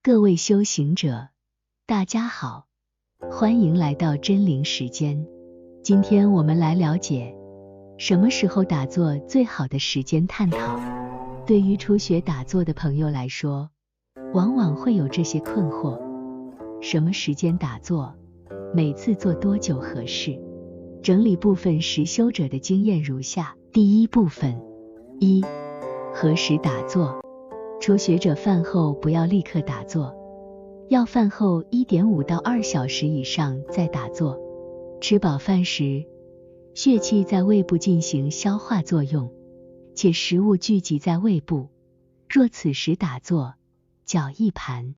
各位修行者，大家好，欢迎来到真灵时间。今天我们来了解什么时候打坐最好的时间探讨。对于初学打坐的朋友来说，往往会有这些困惑：什么时间打坐？每次做多久合适？整理部分实修者的经验如下。第一部分：一、何时打坐？初学者饭后不要立刻打坐，要饭后 1.5到2小时以上再打坐。吃饱饭时，血气在胃部进行消化作用，且食物聚集在胃部。若此时打坐，脚一盘，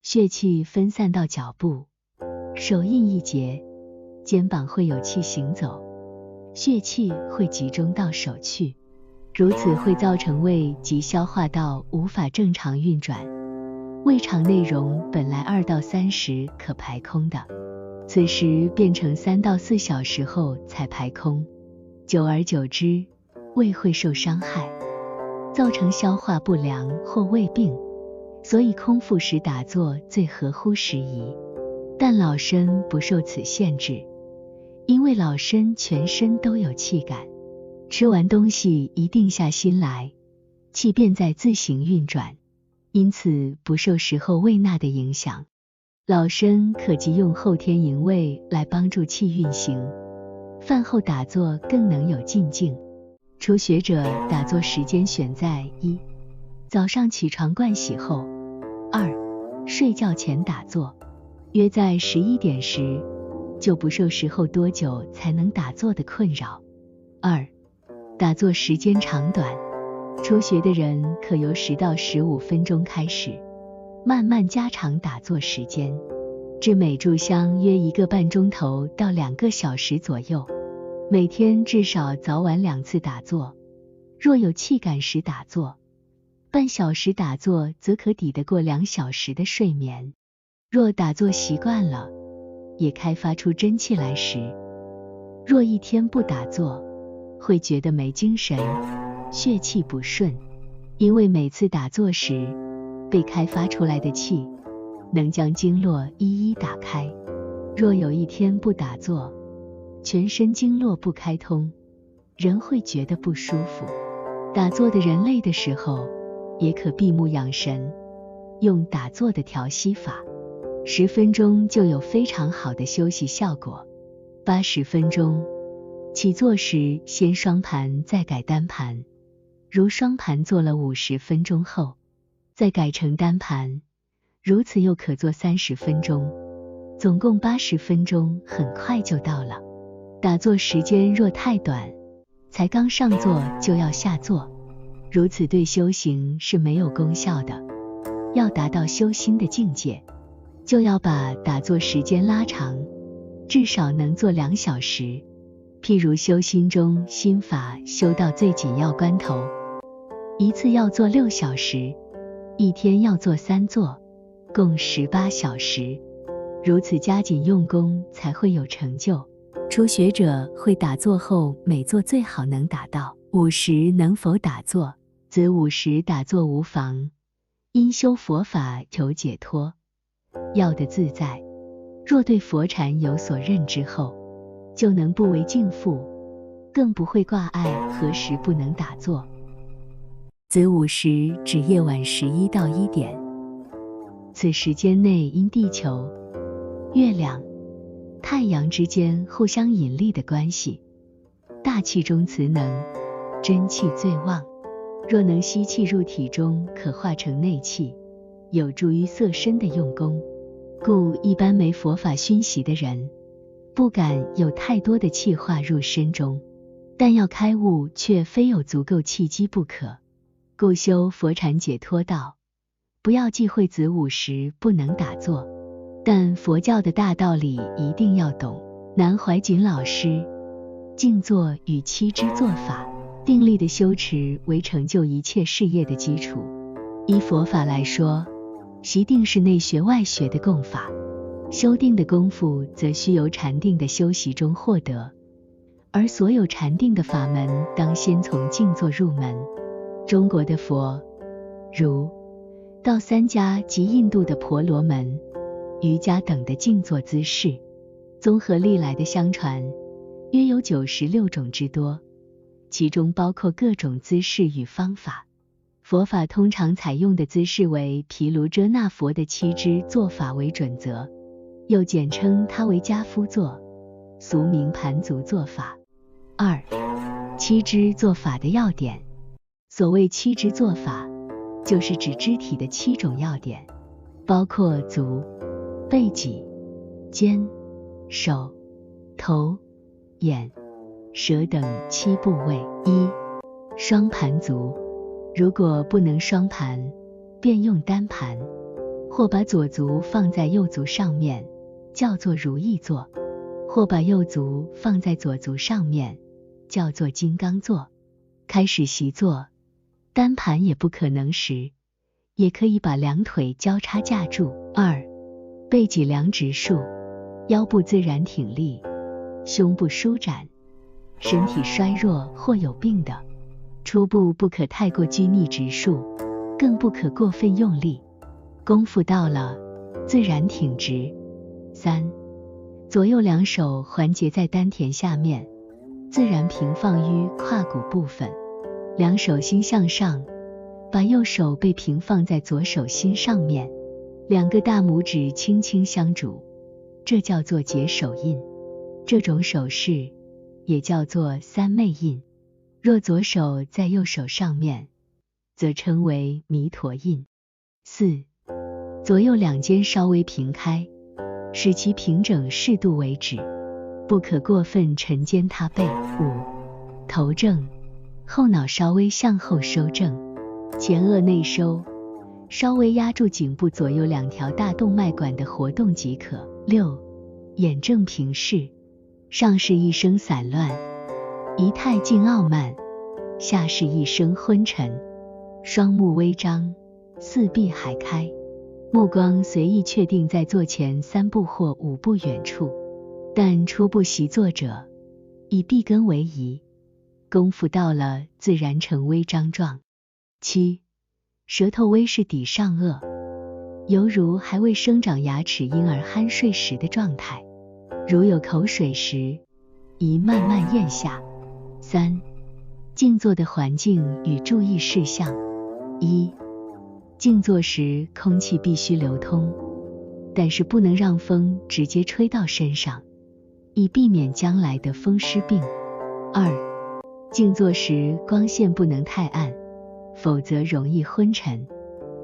血气分散到脚部，手印一结，肩膀会有气行走，血气会集中到手去，如此会造成胃及消化道无法正常运转，胃肠内容本来2到3时可排空的，此时变成3到4小时后才排空，久而久之，胃会受伤害，造成消化不良或胃病，所以空腹时打坐最合乎时宜。但老参不受此限制，因为老参全身都有气感，吃完东西一定下心来，气便在自行运转，因此不受时候胃纳的影响。老参可即用后天营胃来帮助气运行，饭后打坐更能有进境。初学者打坐时间选在1、早上起床盥洗后；2、睡觉前打坐，约在11点时，就不受时候多久才能打坐的困扰。2、打坐时间长短，初学的人可由10到15分钟开始，慢慢加长打坐时间，至每炷香约1个半钟头到2个小时左右。每天至少早晚2次打坐，若有气感时打坐，半小时打坐则可抵得过2小时的睡眠。若打坐习惯了，也开发出真气来时，若一天不打坐，会觉得没精神，血气不顺，因为每次打坐时被开发出来的气能将经络一一打开。若有一天不打坐，全身经络不开通，人会觉得不舒服。打坐的人累的时候，也可闭目养神，用打坐的调息法，10分钟就有非常好的休息效果。80分钟，起坐时先双盘再改单盘，如双盘做了50分钟后，再改成单盘，如此又可做30分钟，总共80分钟很快就到了。打坐时间若太短，才刚上座就要下座，如此对修行是没有功效的。要达到修心的境界，就要把打坐时间拉长，至少能做2小时。譬如修心中心法修到最紧要关头，一次要做6小时，一天要做3座，共18小时，如此加紧用功才会有成就。初学者会打坐后每坐最好能打到50，能否打坐，则50打坐无妨，因修佛法求解脱，要得自在。若对佛禅有所认知后，就能不为敬父，更不会挂碍何时不能打坐，则50指夜晚11到1点。此时间内因地球、月亮、太阳之间互相引力的关系，大气中磁能、真气最旺，若能吸气入体中，可化成内气，有助于色身的用功。故一般没佛法熏习的人，不敢有太多的气化入身中，但要开悟却非有足够气机不可。故修佛禅解脱道，不要忌讳子午时不能打坐，但佛教的大道理一定要懂。南怀瑾老师静坐与七支坐法，定力的修持为成就一切事业的基础。依佛法来说，习定是内学外学的共法，修定的功夫则需由禅定的修习中获得，而所有禅定的法门当先从静坐入门。中国的佛、儒、到三家及印度的婆罗门、瑜伽等的静坐姿势，综合历来的相传，约有96种之多，其中包括各种姿势与方法。佛法通常采用的姿势为毗卢遮那佛的7支坐法为准则，又简称它为跏趺坐，俗名盘足坐法。2、7支坐法的要点。所谓7支坐法，就是指肢体的7种要点，包括足、背脊、肩、手、头、眼、舌等7部位。1、双盘足。如果不能双盘，便用单盘，或把左足放在右足上面，叫做如意坐，或把右足放在左足上面，叫做金刚坐。开始习坐，单盘也不可能时，也可以把两腿交叉架住。2、背脊梁直竖，腰部自然挺立，胸部舒展。身体衰弱或有病的，初步不可太过拘泥直竖，更不可过分用力。功夫到了，自然挺直。3、左右两手环结在丹田下面，自然平放于胯骨部分，两手心向上，把右手背平放在左手心上面，两个大拇指轻轻相拄，这叫做结手印。这种手势也叫做三昧印。若左手在右手上面，则称为弥陀印。4、左右两肩稍微平开，使其平整适度为止，不可过分沉肩塌背。5、头正，后脑稍微向后收正，前额内收，稍微压住颈部左右两条大动脉管的活动即可。6、眼正平视，上视一生散乱，仪态静傲慢，下视一生昏沉，双目微张，四臂海开，目光随意确定在坐前3步或5步远处。但初步习坐者，以闭根为宜，功夫到了，自然成微张状。7、舌头微是抵上颚，犹如还未生长牙齿婴儿酣睡时的状态，如有口水时，宜慢慢咽下。3、静坐的环境与注意事项。1、静坐时空气必须流通，但是不能让风直接吹到身上，以避免将来的风湿病。2、静坐时光线不能太暗，否则容易昏沉，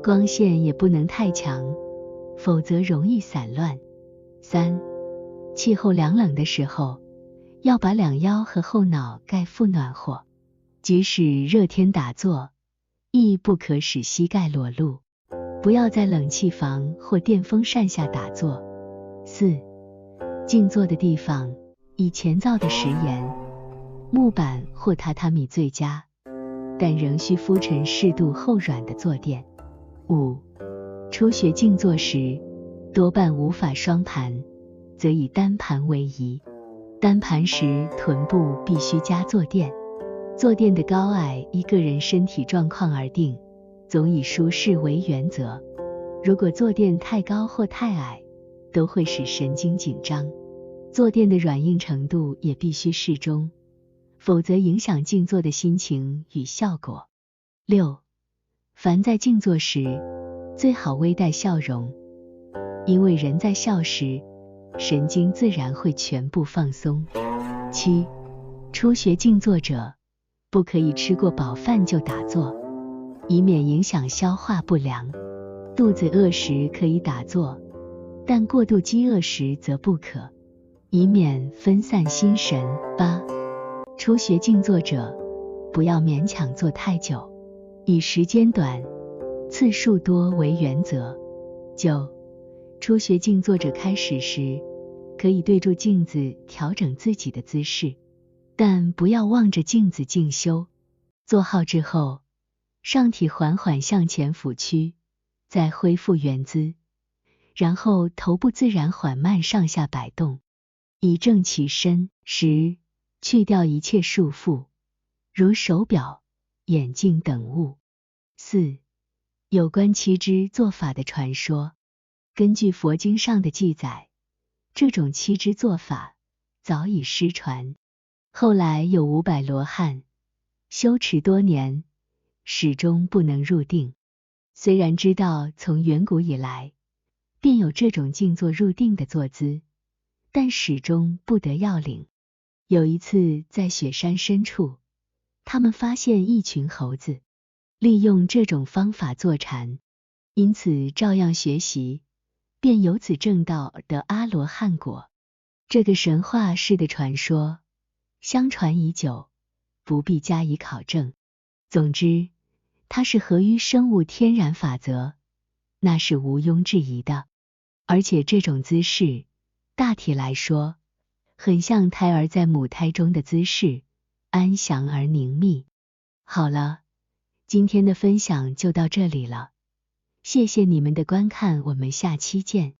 光线也不能太强，否则容易散乱。3、气候凉冷的时候，要把两腰和后脑盖覆暖和，即使热天打坐，亦不可使膝盖裸露，不要在冷气房或电风扇下打坐。4、静坐的地方以前造的石岩、木板或榻榻米最佳，但仍需敷陈适度厚软的坐垫。5、初学静坐时，多半无法双盘，则以单盘为宜。单盘时臀部必须加坐垫，坐垫的高矮依个人身体状况而定，总以舒适为原则。如果坐垫太高或太矮，都会使神经紧张。坐垫的软硬程度也必须适中，否则影响静坐的心情与效果。6、凡在静坐时，最好微带笑容，因为人在笑时，神经自然会全部放松。7、初学静坐者，不可以吃过饱饭就打坐，以免影响消化不良。肚子饿时可以打坐，但过度饥饿时则不可，以免分散心神。8、初学静坐者，不要勉强坐太久，以时间短、次数多为原则。9、初学静坐者开始时，可以对住镜子调整自己的姿势，但不要望着镜子静修。坐好之后，上体缓缓向前俯屈，再恢复原姿，然后头部自然缓慢上下摆动，以正其身。10、去掉一切束缚，如手表、眼镜等物。4、有关七支做法的传说。根据佛经上的记载，这种七支做法早已失传。后来有500罗汉修持多年，始终不能入定。虽然知道从远古以来便有这种静坐入定的坐姿，但始终不得要领。有一次在雪山深处，他们发现一群猴子利用这种方法坐禅，因此照样学习，便由此证道得阿罗汉果。这个神话式的传说相传已久，不必加以考证。总之，它是合于生物天然法则，那是毋庸置疑的。而且这种姿势，大体来说，很像胎儿在母胎中的姿势，安详而凝密。好了，今天的分享就到这里了，谢谢你们的观看，我们下期见。